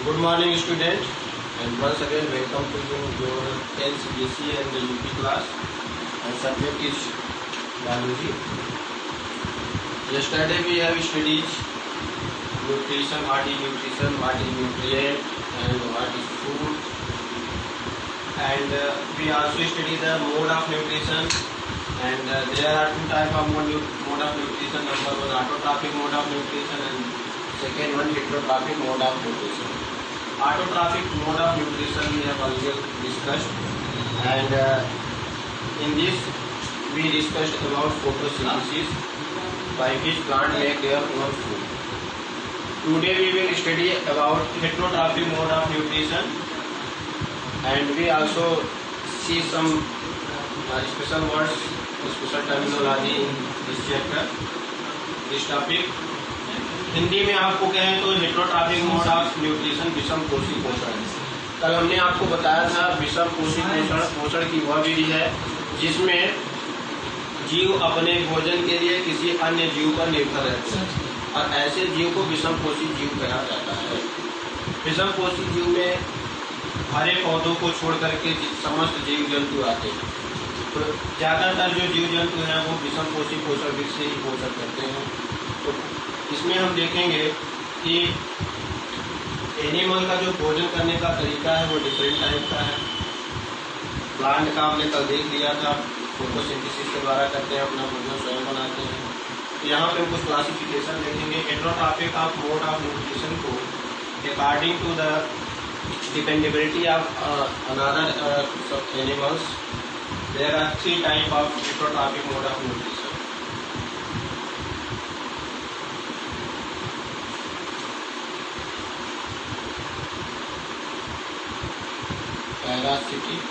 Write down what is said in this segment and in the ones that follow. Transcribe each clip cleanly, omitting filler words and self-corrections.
Good morning, student, and once again welcome to your 10th BSc and the UP class. And subject is biology. Yesterday we have studied nutrition, what is nutrient, and what is food. And we also study the mode of nutrition. And there are two types of mode of nutrition. Number one, autotrophic mode of nutrition, and second one, heterotrophic mode of nutrition. Autotrophic mode of nutrition we have earlier discussed, and in this we discussed about photosynthesis, by which plant make their own food. Today we will study about heterotrophic mode of nutrition, and we also see some special words, special terminology in this chapter, this topic. Hindi में आपको कहें तो heterotrophic mode of nutrition विषम कोशी पोषण। कल हमने आपको बताया था विषम कोशी पोषण की वह विधि है जिसमें जीव अपने भोजन के लिए किसी अन्य जीव पर निर्भर रहते हैं, और ऐसे जीव को विषम कोशी जीव कहा जाता है। विषम कोशी जीव में हरे पौधों को छोड़ करके समस्त जीव जंतु आते हैं। तो ज्यादातर जो जीव जंतु हैं वो विषम कोशी पोषण विधि से ही पोषण करते हैं। तो इसमें हम देखेंगे कि एनिमल का जो भोजन करने का तरीका है वो डिफरेंट टाइप का है। प्लांट का हमने कल देख लिया था, फोटोसिंथेसिस के द्वारा करते हैं, अपना भोजन स्वयं बनाते हैं। तो यहाँ पे हम कुछ क्लासिफिकेशन देखेंगे heterotrophic of mode of nutrition को according to the dependability of another animals. There are 3 type of heterotrophic mode of nutrition. Parasitic,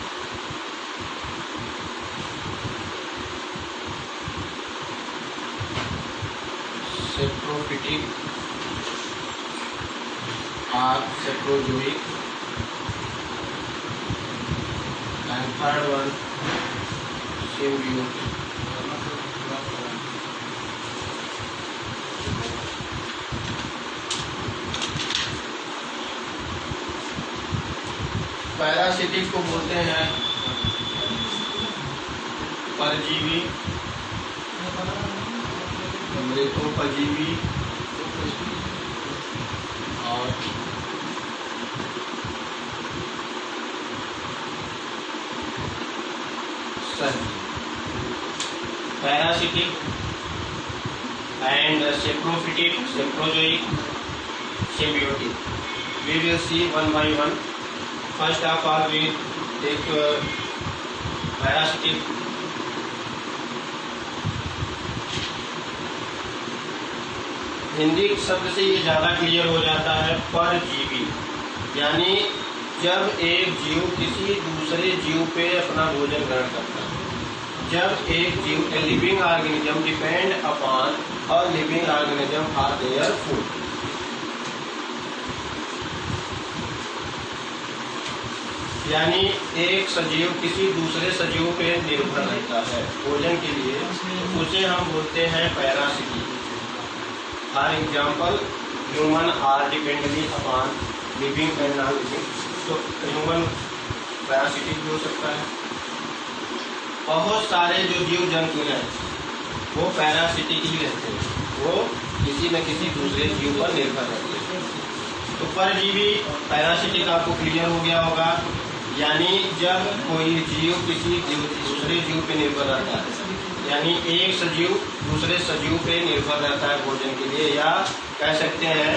saprophytic और saprozoic, and third one symbiotic. Parasitic को बोलते हैं परजीवी, मृतोपजीवी और सहजीवी। Parasitic and saprophytic, saprozoic, symbiotic. We will see one by one. First of all, we take parasitic. Hindi शब्द से ये ज़्यादा क्लियर हो जाता है। परजीवी यानी जब एक जीव किसी दूसरे जीव पे अपना भोजन ग्रहण करता है। जब एक जीव a living organism depend upon a living organism for their food. यानी एक सजीव किसी दूसरे सजीव पे निर्भर रहता है भोजन के लिए, उसे हम बोलते हैं parasitic. For example, human are dependently upon living and non living. तो ह्यूमन पैरासिटिक भी हो सकता है। बहुत सारे जो जीव जंतु हैं वो पैरासिटिक ही रहते हैं, वो किसी न किसी दूसरे जीव पर निर्भर रहते हैं। तो परजीवी पैरासिटिक आपको क्लियर हो गया होगा, यानी जब कोई जीव किसी दूसरे जीव पे निर्भर रहता है, यानी एक सजीव दूसरे सजीव पे निर्भर रहता है भोजन के लिए, या कह सकते हैं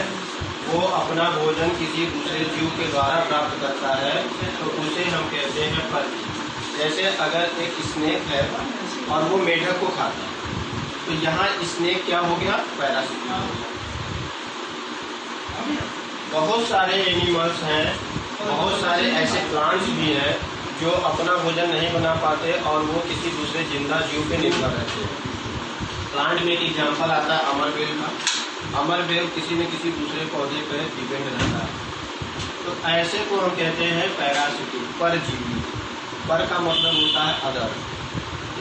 वो अपना भोजन किसी दूसरे जीव के द्वारा प्राप्त करता है, तो उसे हम कहते हैं परजीवी। जैसे अगर एक स्नेक है और वो मेढक को खाता है, तो यहाँ स्नेक क्या हो गया? पैरासिटिक हो गया। बहुत सारे एनिमल्स हैं, बहुत सारे ऐसे प्लांट्स भी हैं जो अपना भोजन नहीं बना पाते और वो किसी दूसरे जिंदा जीव पे निर्भर रहते हैं। प्लांट में एक एग्जाम्पल आता है अमरबेल का। अमरबेल किसी न किसी दूसरे पौधे पर डिपेंड रहता है। तो ऐसे को हम कहते हैं पैरासिटिक, परजीवी। पर का मतलब होता है अदर।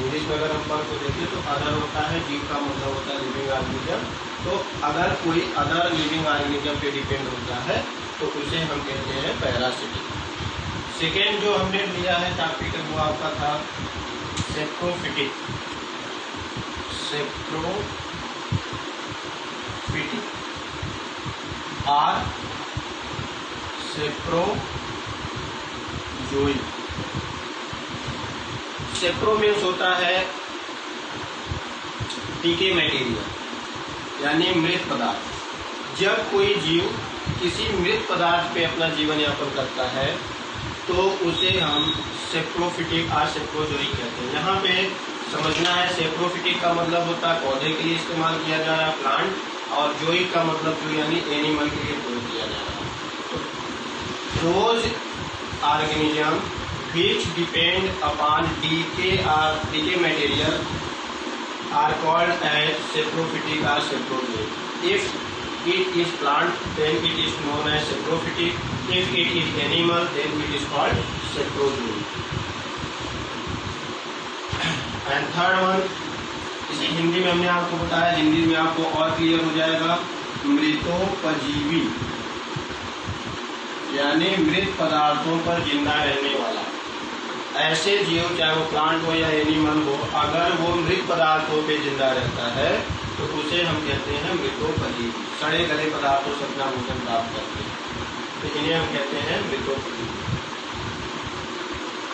इंग्लिश में अगर हम पर को देखें तो अदर होता है, जीव का मतलब होता है लिविंग ऑर्गेनिज्म। तो अगर कोई अदर लिविंग ऑर्गेनिज्म पे डिपेंड होता है तो उसे हम कहते हैं पैरासिटिक। सेकेंड जो हमने लिया है टॉपिक वो आपका था सेप्रोफिटिक। और सेप्रोजोइक। सेप्रो मीन्स होता है डीके मटेरियल, यानी मृत पदार्थ। जब कोई जीव किसी मृत पदार्थ पे अपना जीवन यापन करता है तो उसे हम सेप्रोफिटिक और सेप्रोजोइक कहते हैं। यहाँ पे समझना है, सेप्रोफिटिक का मतलब होता है पौधे के लिए इस्तेमाल किया जा रहा है प्लांट, और जोइक का मतलब जो यानी एनिमल के लिए प्रयोग किया जा रहा है। Those organism which depend upon decay material are called as saprophytic or saprozoic. If it is plant, then it is known as saprophytic. If it is animal, then it is called saprozoic. And third one, इसे हिंदी में हमने आपको बताया, हिंदी में आपको और clear हो जाएगा, मृतोपजीवी, यानी मृत पदार्थों पर जिंदा रहने वाला। ऐसे जीव, चाहे वो प्लांट हो या एनिमल हो, अगर वो मृत पदार्थों पे जिंदा रहता है तो उसे हम कहते हैं मृतोपजीवी। सड़े गले पदार्थों से अपना भोजन प्राप्त करते हैं, तो इन्हें हम कहते हैं मृतोपजीवी।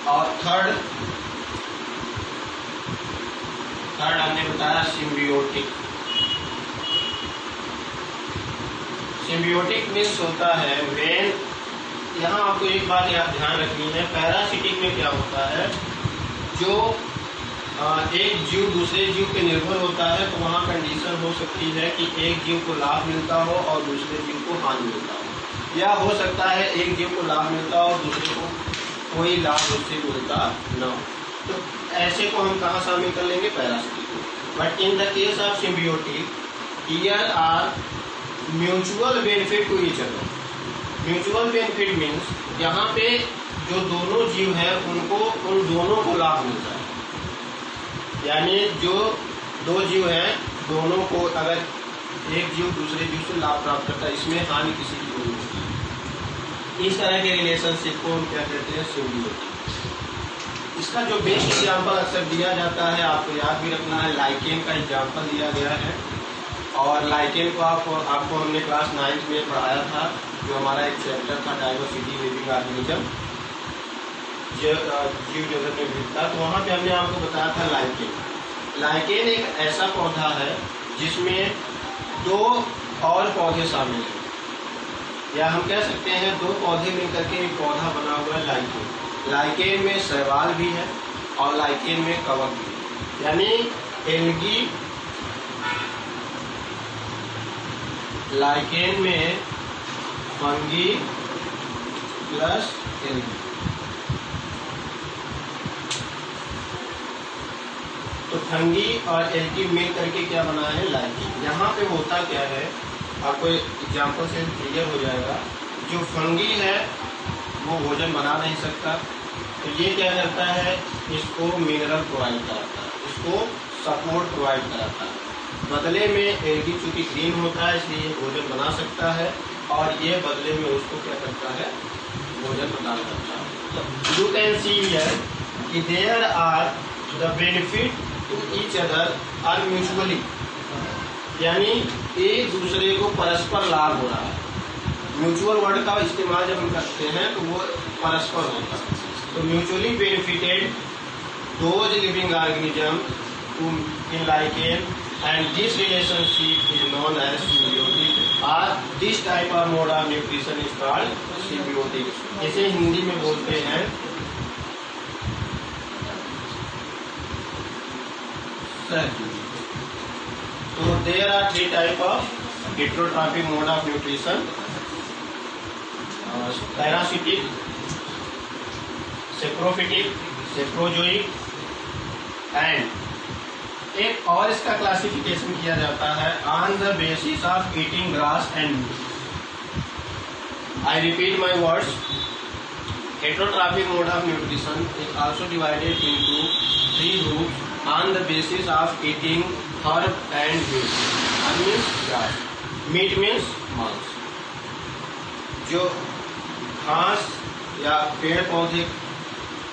और थर्ड हमने बताया सिम्बियोटिक। सिम्बियोटिक मीन्स होता है वेन, यहाँ आपको एक बात ध्यान रखनी है, पैरासिटिक में क्या होता है, जो एक जीव दूसरे जीव पे निर्भर होता है तो वहाँ कंडीशन हो सकती है कि एक जीव को लाभ मिलता हो और दूसरे जीव को हानि मिलता हो, या हो सकता है एक जीव को लाभ मिलता हो और दूसरे को कोई लाभ उससे मिलता न हो। तो ऐसे को हम कहाँ शामिल कर लेंगे, पैरासिटिक को। But in the case of symbiotic here are mutual benefit to each other. Mutual benefit means यहाँ पे जो दोनों जीव हैं उनको उन दोनों को लाभ मिलता है, यानी जो दो जीव हैं दोनों को, अगर एक जीव दूसरे जीव से लाभ प्राप्त करता है, इसमें हानि किसी की नहीं होती। इस तरह के रिलेशनशिप को हम क्या कहते हैं, सिम्बियोटिक। इसका जो बेस्ट एग्जाम्पल अक्सर दिया जाता है, आपको याद भी रखना है, लाइकेन का एग्जाम्पल दिया गया है। और लाइकेन को आपको हमने क्लास 9th में पढ़ाया था, जो हमारा एक चैप्टर था डाइवर्सिटी लिविंग ऑर्गेनिज्म, जीव जगत में विविधता। तो वहाँ पे हमने आपको बताया था लाइकेन। लाइकेन एक ऐसा पौधा है जिसमें दो और पौधे शामिल हैं, या हम कह सकते हैं दो पौधे मिलकर के एक पौधा बना हुआ है लाइकेन। लाइकेन में शैवाल भी है और लाइकेन में कवक भी है, यानी एल्गी लाइकेन में फंगी प्लस एल्गी। तो फंगी और एल्गी मिल करके क्या बना है, लाइकेन। यहाँ पे होता क्या है, आपको एग्जांपल से क्लियर हो जाएगा। जो फंगी है वो भोजन बना नहीं सकता, तो ये क्या करता है, इसको मिनरल प्रोवाइड कराता है, इसको सपोर्ट प्रोवाइड कराता है। बदले में एल्गी चूंकि ग्रीन होता है इसलिए ये भोजन बना सकता है, और ये बदले में उसको क्या करता है, भोजन प्रदान करता है। तो यू कैन सी हियर कि there are the benefit to each other are mutually, यानी एक दूसरे को परस्पर लाभ हो रहा है। म्यूचुअल वर्ड का इस्तेमाल जब हम करते हैं तो वो परस्पर होता है। तो mutually benefited those living organism in lichen, and this relationship is known as symbiotic, or this type of mode of nutrition is called symbiotic. इसे हिंदी में बोलते हैं सहजीवी। तो there are 3 type of heterotrophic mode of nutrition: parasitic, saprophytic, saprozoic, and एक और इसका classification किया जाता है on the basis of eating grass and meat. I repeat my words, heterotrophic mode of nutrition is also divided into 3 groups on the basis of eating herb and meat. Herb means grass, meat means मांस। जो घास या पेड़ पौधे,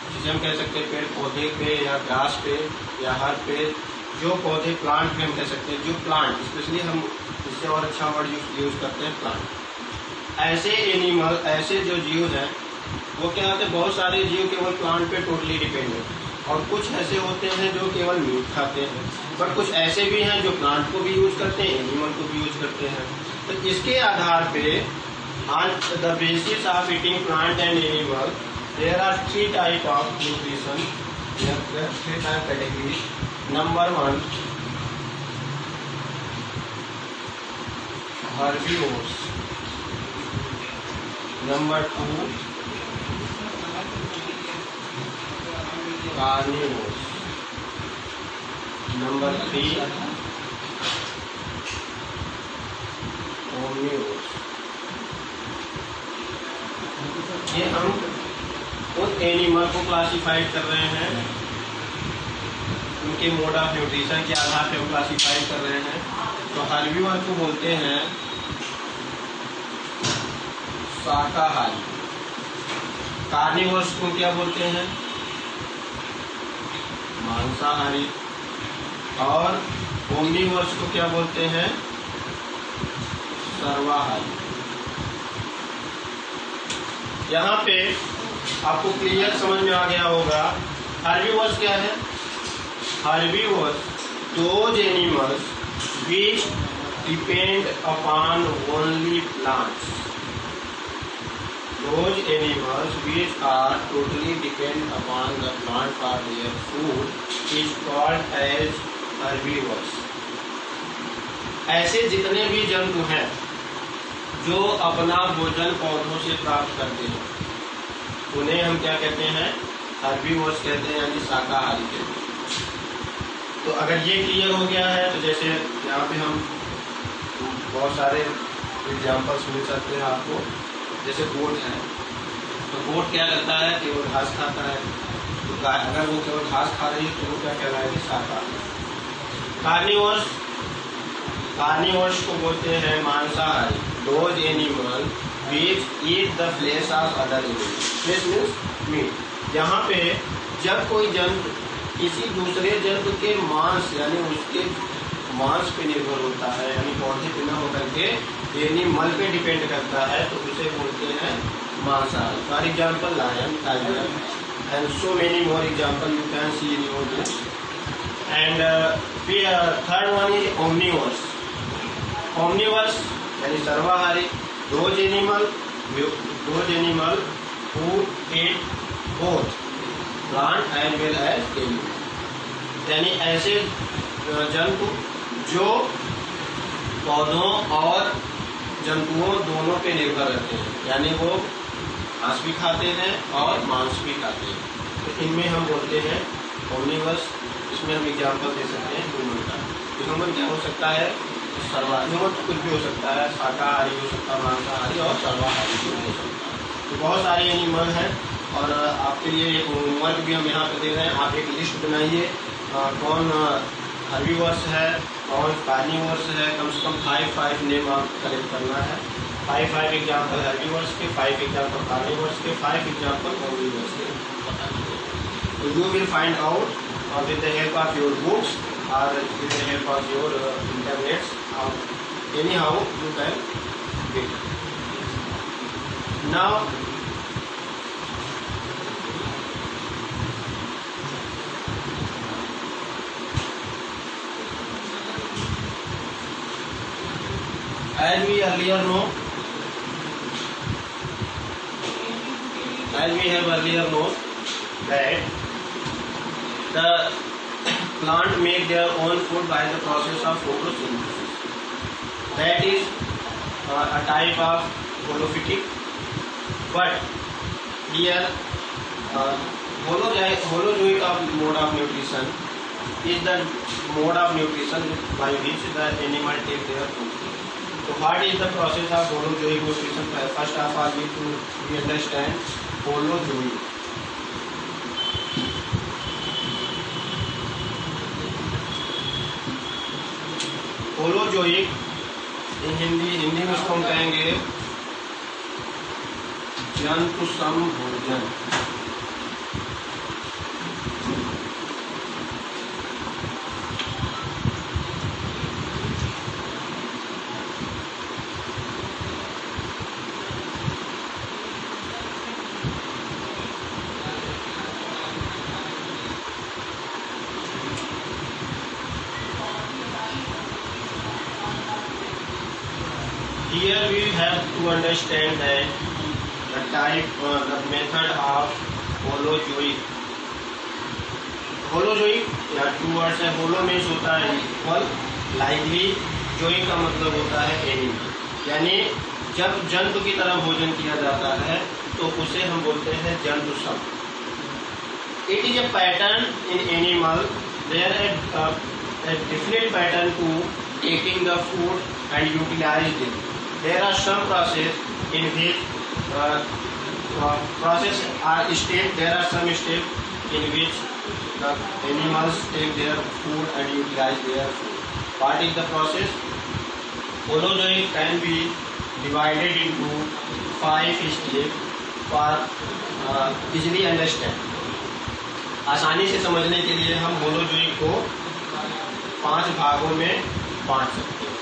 जिसे हम कह सकते हैं पेड़ पौधे पे या घास पे या हर पे, जो पौधे प्लांट पे हम कह सकते हैं, जो प्लांट स्पेशली हम इससे और अच्छा वर्ड यूज करते हैं प्लांट। ऐसे एनिमल, ऐसे जो जीव हैं वो क्या होते हैं, बहुत सारे जीव केवल प्लांट पे टोटली डिपेंड है, और कुछ ऐसे होते हैं जो केवल मीट खाते हैं, पर कुछ ऐसे भी हैं जो प्लांट को भी यूज करते हैं, एनिमल को भी यूज करते हैं। तो इसके आधार पे on the basis of eating plant and animal, there are three type of nutrition. There are three type categories. Number one, herbivores. Number two, carnivores. Number three, omnivores. ये हम उन एनिमल को क्लासिफाइड कर रहे हैं, उनके मोड ऑफ न्यूट्रिशन के आधार पे हम क्लासिफाइड कर रहे हैं। तो हर्बीवर को बोलते हैं शाकाहारी, कार्निवर्स को क्या बोलते हैं, मांसाहारी, और ओमनिवर्स को क्या बोलते हैं, सर्वाहारी। यहाँ पे आपको क्लियर समझ में आ गया होगा। हर्बीवर्स क्या है? Herbivores those animals which depend upon only plants. Those animals which are totally depend upon the plant for their food is called as herbivores. ऐसे जितने भी जंतु हैं जो अपना भोजन पौधों से प्राप्त करते हैं, उन्हें हम क्या कहते हैं, हर्बीवर्स कहते हैं, यानी शाकाहारी कहते हैं। तो अगर ये क्लियर हो गया है तो जैसे यहाँ पे हम बहुत सारे एग्जाम्पल्स मिल सकते हैं आपको। जैसे गोट है, तो गोट क्या करता है, केवल घास खाता है। तो गाय अगर वो केवल घास खा रही है तो वो क्या कहलाएगी, शाकाहारी। कार्निवर्स, कार्निवर्स को बोलते हैं मांसाहारी। Those animals which eat the flesh of other animals. Flesh means meat. यहाँ पे जब कोई जंतु किसी दूसरे जंतु के मांस यानी उसके मांस पे निर्भर होता है, यानी पौधे पे न होकर के एनिमल पे डिपेंड करता है, तो उसे बोलते हैं मांसाहारी। For example lion, tiger, and so many more example you can see in your books. And third one is omnivores. Omnivores यानी सर्वाहारी, those animal who eat both plant as well as animal, यानी ऐसे जंतु जो पौधों और जंतुओं दोनों पे निर्भर रहते हैं, यानी वो घास भी खाते हैं और मांस भी खाते हैं। तो इनमें हम बोलते हैं ओमनिवर्स। इसमें हम एग्जाम्पल दे सकते हैं ह्यूमन का। ह्यूमन क्या हो सकता है, ह्यूमन तो कुछ भी हो सकता है, शाकाहारी हो सकता है, मांसाहारी और सर्वाहारी भी हो सकता है। तो बहुत सारे एनिमल हैं और आपके लिए एक होमवर्क भी हम यहाँ पे दे रहे हैं। आप एक लिस्ट बनाइए, कौन हर्बीवर्स है, कौन कार्निवर्स है, कम से कम 5 नेम आप कलेक्ट करना है। 5 एग्जाम्पल हर्बीवर्स के, 5 एग्जाम्पल कार्निवर्स के, 5 एग्जाम्पल ओमनिवर्स के बताइए। तो you will find out with the help of your books or with the help of your internets, anyhow you can get it. Now as we earlier know, as we have earlier known that the plant make their own food by the process of photosynthesis. That is a type of holophytic. But here holozoic mode of nutrition is the mode of nutrition by which the animal take their food. So what is the process of holozoic nutrition? First of all we understand holozoic. Holozoic in Hindi में इसको हम कहेंगे जंतु सम भोजन। Here we have to understand that the type or the method of holozoic। holozoic या two words है। होलो means होता है इक्वल, लाइवली, जोइक का मतलब होता है एनिमल, यानी जब जंतु की तरह भोजन किया जाता है तो उसे हम बोलते हैं जंतु सम। It is a pattern in animal, there a definite pattern to taking the food and utilize it। There are some process in which process are step. There are some steps in which the animals take their food and utilize their food। What is the process? Holozoic can be divided into 5 steps for easily understand। आसानी से समझने के लिए हम holozoic को 5 भागों में बांट सकते हैं।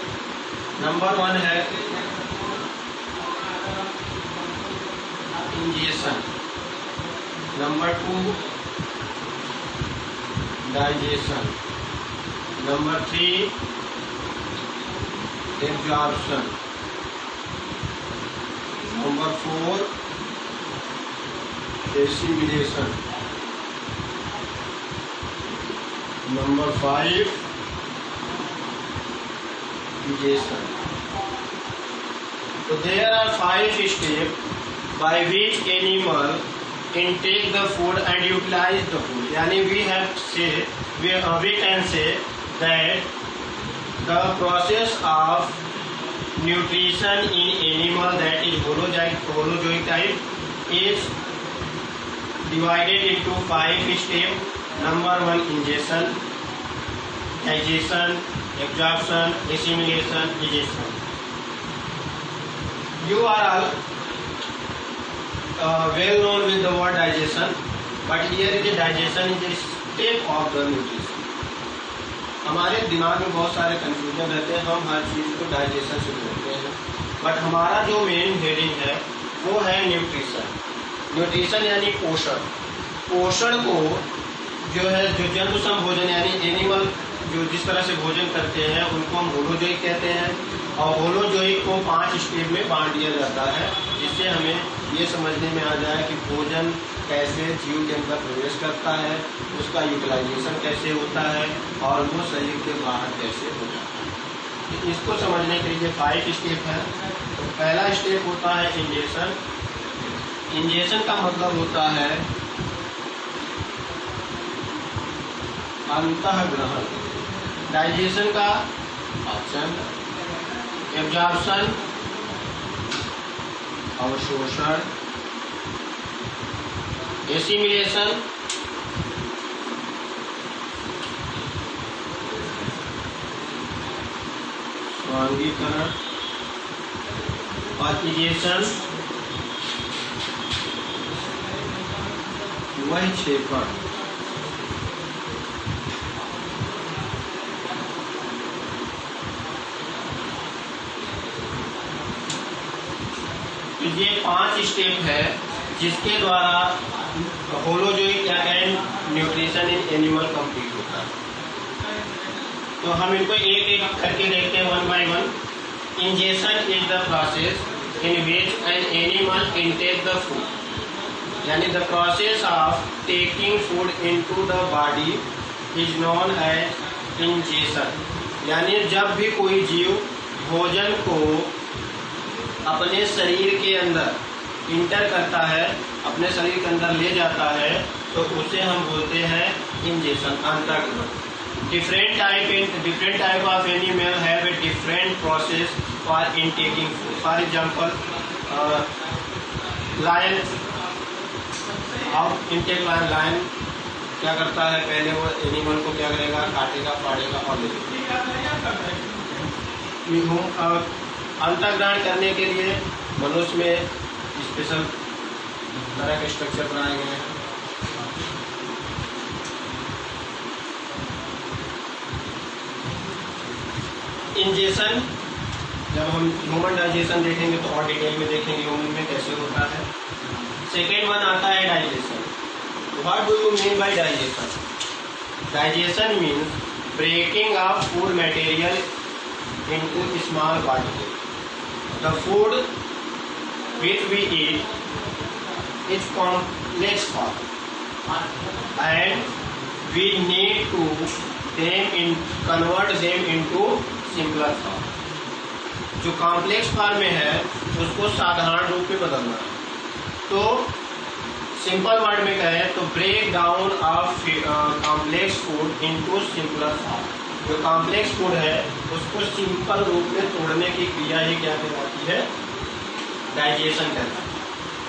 नंबर 1 है ingestion, number 2 digestion, number 3 absorption, number 4 assimilation, number 5 digestion। So there are 5 steps by which animal intake the food and utilize the food। यानी we can say that the process of nutrition in animal, that is holozoic type, is divided into 5 steps। Number 1 ingestion, digestion, absorption, assimilation, digestion। You are all well known with the word digestion, but here is the digestion is a step of the nutrition। हमारे दिमाग में बहुत सारे confusion रहते हैं, हम हर चीज को डाइजेशन से जोड़ते हैं, बट हमारा जो मेन हेडिंग है वो है न्यूट्रिशन। न्यूट्रिशन यानी पोषण। पोषण को जो है, जो जंतु सम भोजन यानी एनिमल जो जिस तरह से भोजन करते हैं उनको हम होलोजोइक कहते हैं, और होलोजोइक को 5 स्टेप में बांट दिया जाता है, जिससे हमें ये समझने में आ जाए कि भोजन कैसे जीव के अंदर प्रवेश करता है, उसका यूटिलाइजेशन कैसे होता है और वो शरीर के बाहर कैसे हो जाता है। तो इसको समझने के लिए 5 स्टेप है। तो पहला स्टेप होता है इंजेशन। इंजेशन का मतलब होता है अंतःग्रहण। डाइजेशन का पाचन, एब्जॉर्प्शन अवशोषण, एसिमिलेशन स्वांगीकरण और इजेशन वहिक्षेपण। ये 5 स्टेप है जिसके द्वारा holozoic and nutrition in animal complete होता है। तो हम इनको एक एक करके देखते हैं 1 by 1। Ingestion is the process in which an animal intake the food, यानी the process of taking food into the body is known as ingestion. यानी जब भी कोई जीव भोजन को अपने शरीर के अंदर इंटर करता है, अपने शरीर के अंदर ले जाता है, तो उसे हम बोलते हैं इंजेशन, अंतःग्रहण। Different type of animal have a different process for intaking food. For example lion, how intake lion क्या करता है, पहले वो एनिमल को क्या करेगा, काटेगा, फाड़ेगा और ले लेगा। अंतःग्रहण करने के लिए मनुष्य में स्पेशल तरह के स्ट्रक्चर बनाए गए हैं। इंजेशन, जब हम ह्यूमन डाइजेशन देखेंगे तो और डिटेल में देखेंगे ह्यूमन में कैसे होता है। सेकेंड वन आता है digestion. What do you mean by digestion? Digestion means breaking of food material into small particles. The food which we eat is complex form, and we need to convert them into simpler form. जो complex form में है उसको साधारण रूप में बदलना है। तो सिंपल वर्ड में कहें तो break down of complex food into simpler form. जो कॉम्प्लेक्स फूड है उसको सिंपल रूप में तोड़ने की क्रिया ही क्या कहलाती है? डाइजेशन कहलाती है।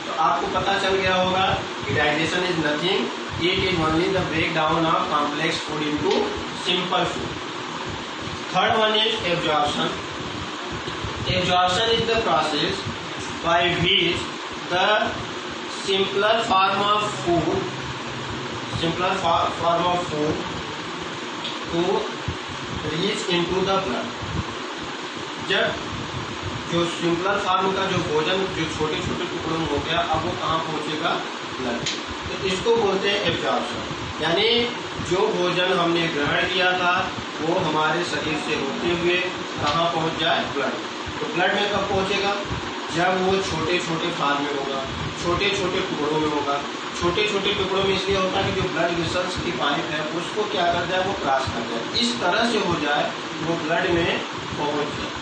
तो आपको पता चल गया होगा कि digestion is nothing, it is only the break down of complex food into simple food. Third one is absorption. Absorption is the process by which the simpler form of food to reach into the blood. जब जो simpler form का जो भोजन जो छोटे छोटे टुकड़ों में हो गया, अब वो कहाँ पहुंचेगा? ब्लड। तो इसको बोलते हैं एब्जॉर्प्शन। यानी जो भोजन हमने ग्रहण किया था वो हमारे शरीर से होते हुए कहाँ पहुंच जाए? ब्लड। तो ब्लड में कब पहुंचेगा? जब वो छोटे छोटे फॉर्म में होगा, छोटे छोटे टुकड़ों में होगा। छोटे छोटे टुकड़ों में इसलिए होता है कि जो ब्लड वेसल्स की पाइप है उसको क्या कर जाए? वो क्रॉस कर जाए। इस तरह से हो जाए वो ब्लड में पहुंच जाए।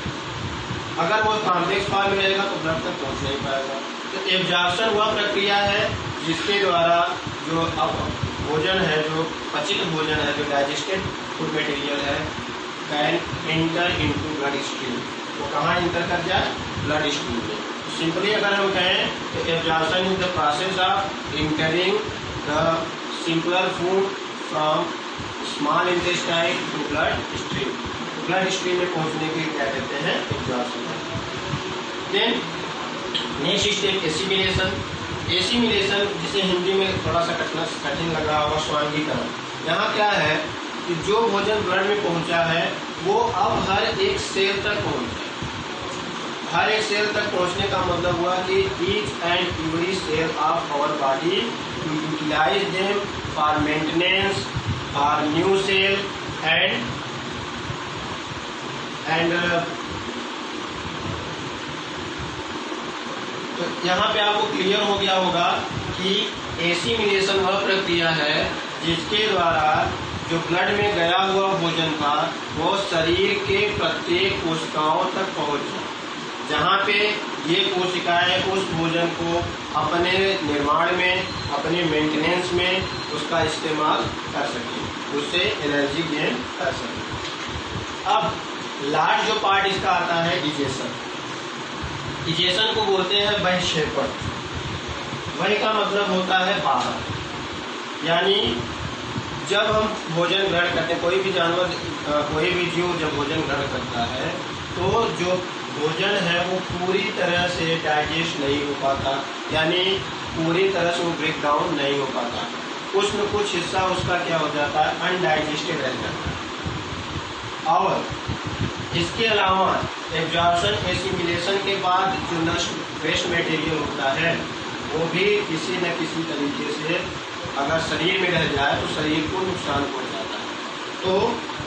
अगर वो कॉम्प्लेक्स फॉर्म में रहेगा तो ब्लड तक पहुंच नहीं पाएगा। तो एब्जॉर्प्शन वह प्रक्रिया है जिसके द्वारा जो अब भोजन है, जो पचित भोजन है, जो डाइजेस्टेड फूड मटेरियल है, can enter into blood stream. वो कहाँ एंटर कर जाए? ब्लड स्ट्रीम में। सिंपली अगर हम कहें तो absorption is the process of entering the simpler food from small intestine to blood stream. Blood stream में पहुंचने के क्या कहते हैं? Absorption. Then next step assimilation. Assimilation जिसे हिंदी में थोड़ा सा कठिन लग रहा होगा, स्वांगीकरण। यहाँ क्या है कि जो भोजन ब्लड में पहुंचा है वो अब हर एक सेल तक पहुंच जाए। हर एक सेल तक पहुंचने का मतलब हुआ कि each and every cell of our body to utilize them for maintenance, for new cell and तो यहाँ पे आपको क्लियर हो गया होगा कि एसिमिलेशन वह प्रक्रिया है जिसके द्वारा जो ब्लड में गया हुआ भोजन था वो शरीर के प्रत्येक कोशिकाओं तक पहुंच जाए, जहाँ पे ये कोशिकाएं उस भोजन को अपने निर्माण में, अपने मेंटेनेंस में उसका इस्तेमाल कर सकें, उससे एनर्जी गेन कर सकें। अब लास्ट जो पार्ट इसका आता है डिजेशन। डिजेशन को बोलते हैं बहिक्षेपण। वही का मतलब होता है बाहर। यानी जब हम भोजन ग्रहण करते हैं, कोई भी जानवर, कोई भी जीव जब भोजन ग्रहण करता है तो जो भोजन है वो पूरी तरह से डाइजेस्ट नहीं हो पाता, यानी पूरी तरह से वो ब्रेक डाउन नहीं हो पाता। कुछ न कुछ हिस्सा उसका क्या हो जाता है? अनडाइजेस्टेड रह जाता है। और इसके अलावा एब्जॉर्प्शन एसिमिलेशन के बाद जो नष्ट वेस्ट मटेरियल होता है वो भी किसी न किसी तरीके से अगर शरीर में रह जाए तो शरीर को नुकसान पहुंचाता है, तो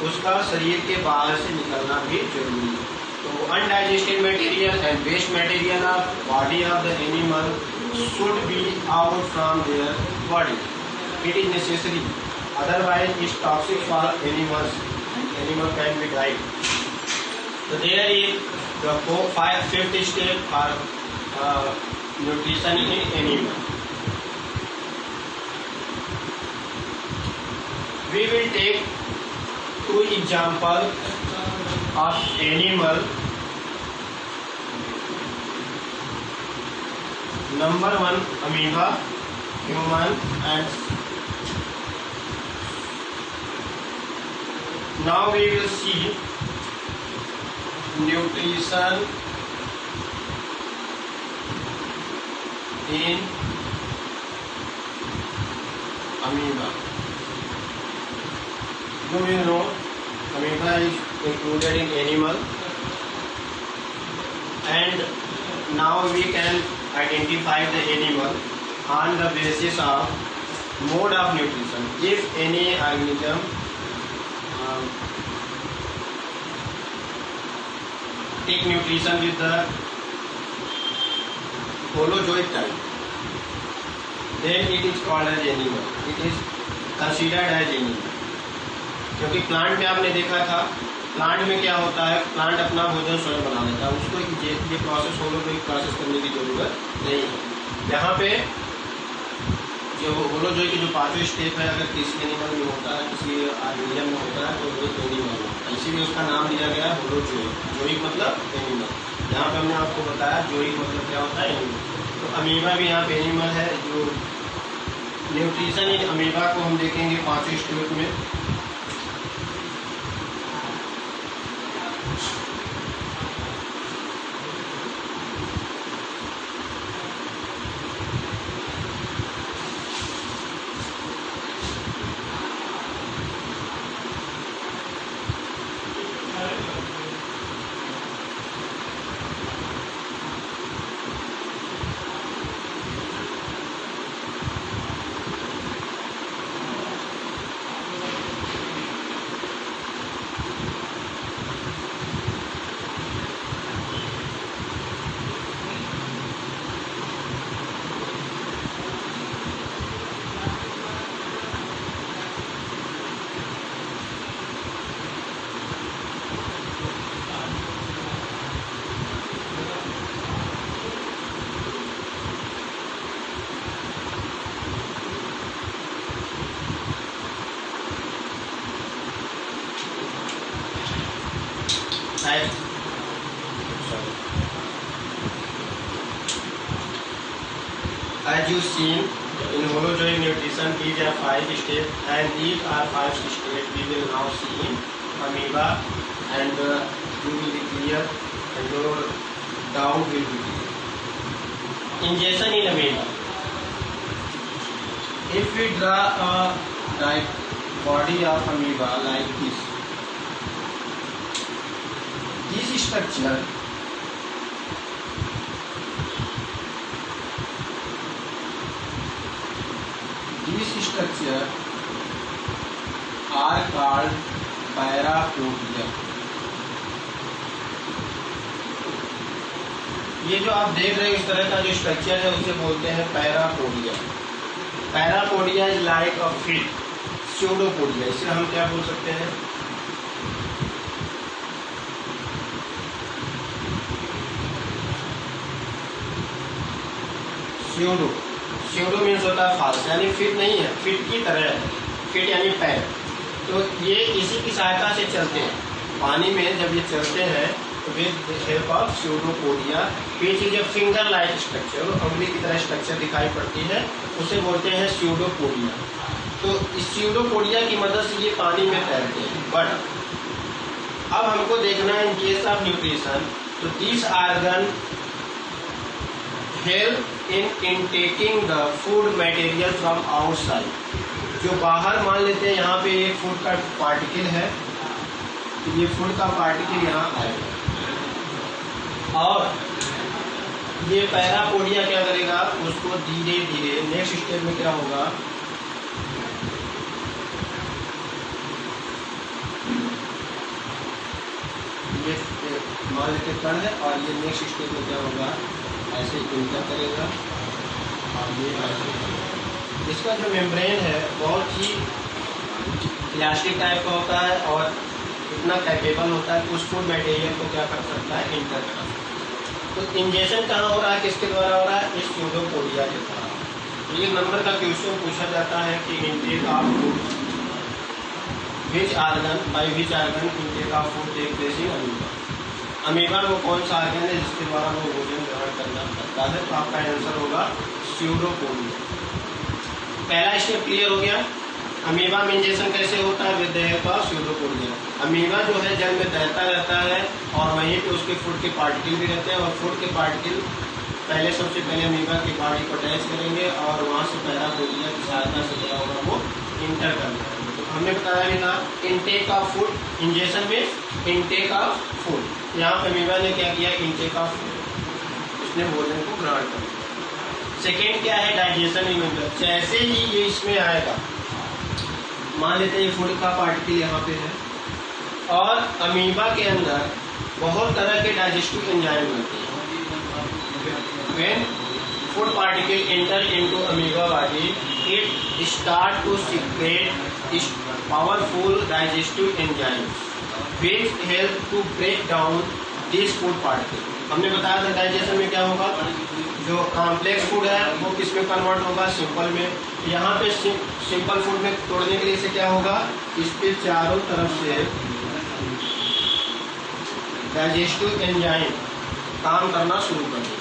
उसका शरीर के बाहर से निकलना भी जरूरी है। तो undigested material and waste material of body of the animal should be out from their body. It is necessary, otherwise is toxic for animals, animal can be died. So there is the fifth step for nutrition in animal. We will take two examples of animal. Number one, amoeba, human, and now we will see nutrition in amoeba. You will know amoeba is included in animal, and now we can identify the animal on the basis of mode of nutrition. If any organism take nutrition with the holozoic type, then it is called as animal. It is considered as animal. क्योंकि plant में आपने देखा था, plant में क्या होता है, plant अपना भोजन स्वयं बना लेता है, उसको ये प्रोसेस होलोजोइक प्रोसेस करने की जरूरत नहीं है। यहाँ पे जो होलोजोइक की जो पांचवें स्टेप है, अगर किसी एनिमल में होता है, किसी ऑर्गेनिज्म में होता है, तो वो एनिमल होता है, इसीलिए उसका नाम दिया गया है होलोजोइक। जोइक मतलब एनिमल। यहाँ पे हमने आपको बताया जोइक मतलब क्या होता है, एनिमल। तो अमीबा भी यहाँ पे एनिमल है। जो न्यूट्रिशन इन अमीबा को हम देखेंगे पांचवें स्टेप में। As you seen in holozoic nutrition, these are 5 steps, and these are 5 steps we will now see in amoeba, and you will be clear and your doubt will be clear. Ingestion in amoeba. If we draw a body of amoeba like this structure, are called parapodia. ये जो आप देख रहे हैं इस तरह का जो स्ट्रक्चर है उसे बोलते हैं parapodia. Parapodia is like a fit, pseudopodia. इसे हम क्या बोल सकते हैं, स्यूडो। स्यूडो मीन्स होता है फाल्स, यानी फिट नहीं है, फिट की तरह है। फिट यानी पैर। तो ये इसी की सहायता से चलते हैं पानी में। जब ये चलते हैं तो with help of pseudopodia, which is a finger like structure, उंगली की तरह स्ट्रक्चर दिखाई पड़ती है, उसे बोलते हैं स्यूडोपोडिया। तो इस स्यूडोपोडिया की मदद से ये पानी में तैरते हैं। बट अब हमको देखना है इन केस ऑफ न्यूट्रिशन, तो this organ help in taking the food material from outside. जो बाहर मान लेते हैं यहाँ पे एक फूड का पार्टिकल है, तो ये फूड का पार्टिकल यहाँ आएगा और ये पैरापोडिया क्या करेगा, उसको धीरे धीरे नेक्स्ट स्टेप में क्या होगा, ये मान लेते कण है और ये नेक्स्ट स्टेप में क्या होगा, ऐसे इंटर करेगा और ये ऐसे। इसका जो मेम्ब्रेन है बहुत ही इलास्टिक टाइप का होता है और इतना कैपेबल होता है कि उस फूड मटेरियल को क्या कर सकता है, इंटर कर सकता है। तो इंजेक्शन कहाँ हो रहा है, किसके द्वारा हो रहा है, इस स्यूडोपोडिया के द्वारा। एक नंबर का क्वेश्चन पूछा जाता है कि intake of food, which organ by which organ intake of food take place in amoeba. Amoeba वो कौन सा आर्गन है जिसके द्वारा वो भोजन ग्रहण करना पड़ता है, तो आपका आंसर होगा स्यूडोपोडिया। पहला स्टेप क्लियर हो गया। अमीबा में इंजेक्शन कैसे होता है, with the help of pseudopodia. Amoeba जो है जल में तैरता रहता है और वहीं पे उसके फूड के पार्टिकल भी रहते हैं और फूड के पार्टिकल पहले सबसे पहले अमीबा की बॉडी को अटैच करेंगे और वहाँ से पैरापोडिया की सहायता से क्या होगा वो इंटर करना है। तो हमने बताया भी था इनटेक ऑफ फूड, इंजेक्शन में इनटेक ऑफ फूड। यहाँ पे अमीबा ने क्या किया, इनटेक ऑफ फूड, उसने भोजन को ग्रहण कर लिया। सेकेंड क्या है, डाइजेशन इवेंट। जैसे ही ये इसमें आएगा, मान लेते हैं फूड का पार्टिकल यहाँ पे है और अमीबा के अंदर बहुत तरह के डाइजेस्टिव एंजाइम बनते हैं। When food particle enter into amoeba body, it start to secrete its powerful digestive enzymes, which help to break down these food particles. हमने बताया था डाइजेशन में क्या होगा, जो कॉम्प्लेक्स फूड है वो किस में कन्वर्ट होगा, सिंपल में। यहाँ पे सिंपल फूड में तोड़ने के लिए से क्या होगा, इसके चारों तरफ से डाइजेस्टिव एंजाइम काम करना शुरू कर देगा।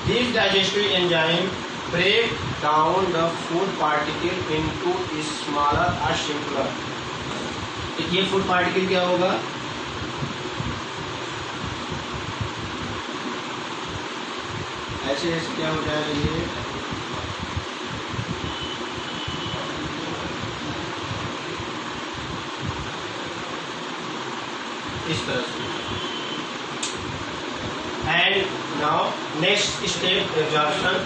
These digestive enzymes break down the food particle into smaller or simpler. ये फूड पार्टिकल क्या होगा, ऐसे ऐसे क्या हो जाएगा, ये इस तरह से। And now next step, absorption.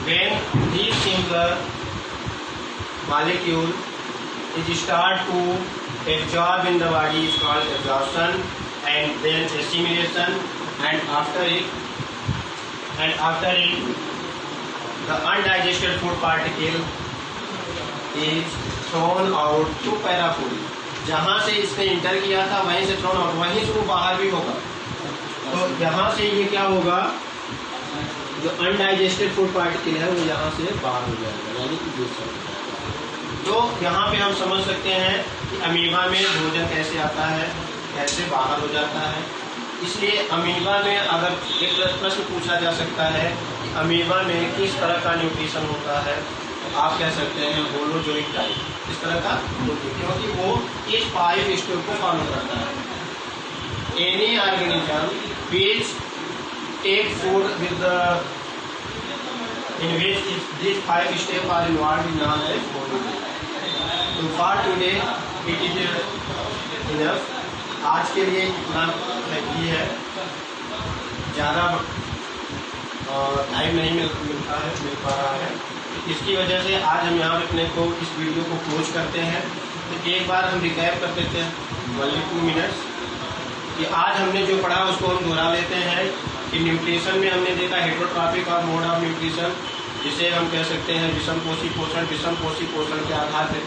When these simpler molecule is start to absorb in the body is called absorption, and then assimilation, and after it the undigested food particle is thrown out to parapodia. जहाँ से इसने inter किया था वहीं से thrown out, वहीं से वो बाहर भी होगा। तो यहाँ से ये क्या होगा, जो अनडाइजेस्टेड फूड पार्टिकल है वो यहाँ से बाहर हो जाएगा, यानी कि दूसरा हो जाएगा। तो यहाँ पे हम समझ सकते हैं कि अमीबा में भोजन कैसे आता है, कैसे बाहर हो जाता है। इसलिए अमीबा में अगर एक प्रश्न पूछा जा सकता है कि अमीबा में किस तरह का न्यूट्रिशन होता है, तो आप कह सकते हैं होलोजोइक टाइप, इस तरह का, क्योंकि वो इस 5 स्टेप को फॉलो करता है। Any organism which take food with the in which these 5 steps are involved in known as holozoic. So for today it is enough. आज के लिए इतना ही है, ज़्यादा टाइम नहीं मिल पा रहा है। इसकी वजह से आज हम यहाँ अपने को इस वीडियो को क्लोज करते हैं। तो एक बार हम रिकैप कर देते हैं 2 मिनट्स कि आज हमने जो पढ़ा उसको हम दोहरा लेते हैं। कि न्यूट्रिशन में हमने देखा हेटेरोट्रॉपिक और मोड ऑफ न्यूट्रिशन, जिसे हम कह सकते हैं विषमपोषी पोषण। विषमपोषी पोषण के आधार पर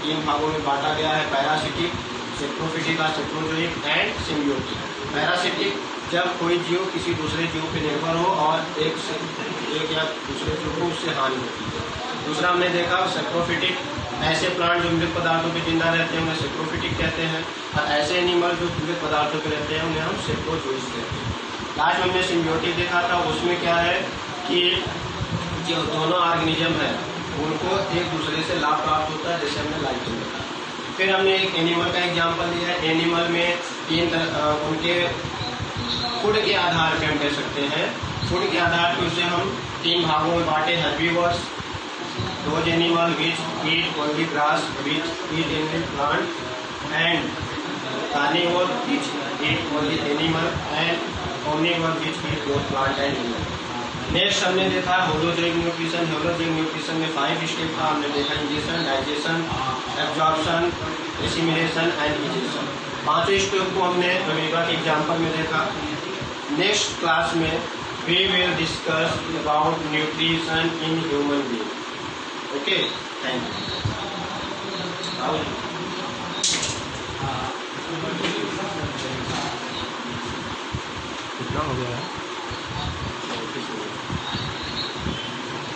तीन भागों में बांटा गया है, पैरासिटिक, सेप्रोफिटिक और सेप्रोजोइक एंड सिम्बियोटिक। पैरासिटिक जब कोई जीव किसी दूसरे जीव पर निर्भर हो और एक या दूसरे जीव को उससे हानि होती है। दूसरा हमने देखा सेप्रोफिटिक, ऐसे प्लांट जो मृत पदार्थों पे जिंदा रहते हैं उन्हें सेप्रोफिटिक कहते हैं, और ऐसे एनिमल जो मृत पदार्थों पे रहते हैं उन्हें हम सेप्रोजोइक कहते हैं। लास्ट में हमने सिम्बियोटिक देखा था, उसमें क्या है कि जो दोनों ऑर्गेनिज्म है उनको एक दूसरे से लाभ प्राप्त होता है, जैसे हमने लाइफ में देखा। फिर हमने एक एनिमल का एग्जाम्पल लिया है। एनिमल में उनके फूड के आधार पर हम कह सकते हैं, फूड के आधार पर उसे हम 3 भागों में बांटे। हेर्बीवर्स, those animal which eat only grass, which eat any plant, and carnivore which eat only animal, and omnivore which eat both plant and animal. Next हमने देखा होलोजोइक न्यूट्रिशन। होलोजोइक न्यूट्रिशन में 5 स्टेप था। हमने देखा injection, digestion, absorption, assimilation and egestion. 5 step को हमने amoeba के example में देखा। नेक्स्ट क्लास में we will discuss about nutrition in human being. Okay, thank you. कितना हो गया है?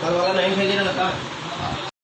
कल वाला नहीं भेजना था।